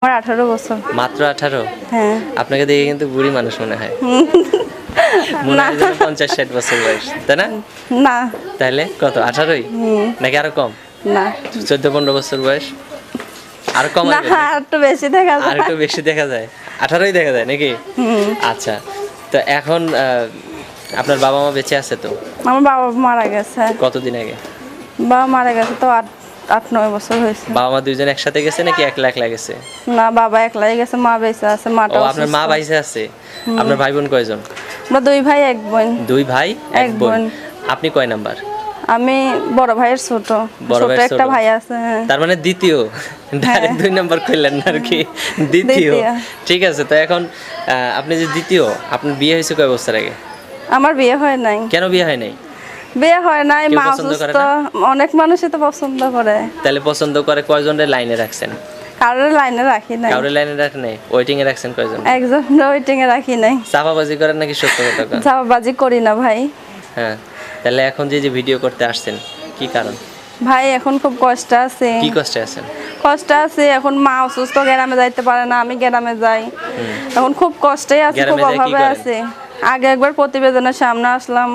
আমার 18 বছর। মাত্র 18? হ্যাঁ। আপনাকে দেখে কিন্তু বুড়ি মানুষ মনে হয়। মনে হয় যেন 50-60 বছর বয়স, তাই না? না। তাহলে কত, 18ই নাকি আরো কম? না, 14-15 বছর বয়স, আরো কম? না, আর একটু বেশি দেখা যায়। আর একটু বেশি দেখা যায়, 18ই দেখা যায় নাকি? আচ্ছা, তো এখন আপনার বাবা মা বেঁচে আছে তো? আমার বাবা মারা গেছে। কতদিন আগে? বাবা মারা গেছে তো 8-9 বছর হয়েছে। বাবা মা দুইজন একসাথে গেছে নাকি একলা একলা গেছে? না, বাবা একলাই গেছে, মা বেঁচে আছে। মাটা ও, আপনার মা বেঁচে আছে। আপনার ভাই বোন কয়জন? আমরা 2 ভাই 1 বোন। 2 ভাই 1 বোন। বোন। আপনি কয় নাম্বার? আমি বড় ভাইয়ের ছোট। বড় ভাইয়ের একটা ছোট। ভাই আছে। হ্যাঁ। তার মানে দ্বিতীয়, ডাইরেক্ট 2 নাম্বার কইলেন না আর কি, দ্বিতীয়। দ্বিতীয়। ঠিক আছে, তো এখন আপনি যে দ্বিতীয়, আপনার বিয়ে হয়েছে কয় বছর আগে? আমার বিয়ে হয় নাই। কেন বিয়ে হয় নাই? বিয়ে হয় নাই, কেউ মা পছন্দ করে অসুস্থ। অনেক মানুষই তো পছন্দ করে। তাহলে পছন্দ করে কয়জনের লাইনে রাখছেন? কারোর লাইনে রাখি নাই। কারোর লাইনে রাখেন নাই, ওয়েটিং এ রাখছেন কয়জন? একজন ওয়েটিং এ রাখি নাই। চাপাবাজি করেন নাকি সত্য কথা কন? চাপাবাজি করি না ভাই। হ্যাঁ, তাহলে এখন যে ভিডিও করতে আসছেন কি কারণ? ভাই এখন খুব কষ্ট আছে। কি কষ্টে আছেন? কষ্ট আছে, এখন মা অসুস্থ, গ্রামে যাইতে পারে না, আমি গ্রামে যাই। এখন খুব কষ্টে আছে, খুব গ্রামে যাই কি অভাবে করেন? আছে। আগে একবার প্রতিবেদনের সামনে আসলাম,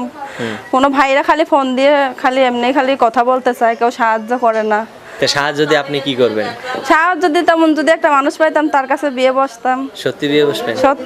কোনো ভাইরা খালি ফোন দিয়ে খালি এমনি খালি কথা বলতে চায়, কেউ সাহায্য করে না। তো সাহায্য যদি আপনি কি করবেন? সাহায্য দিতাম, যদি একটা মানুষ পাইতাম তার কাছে বিয়ে বসতাম। সত্যি বিয়ে বসবেন? সত্যি।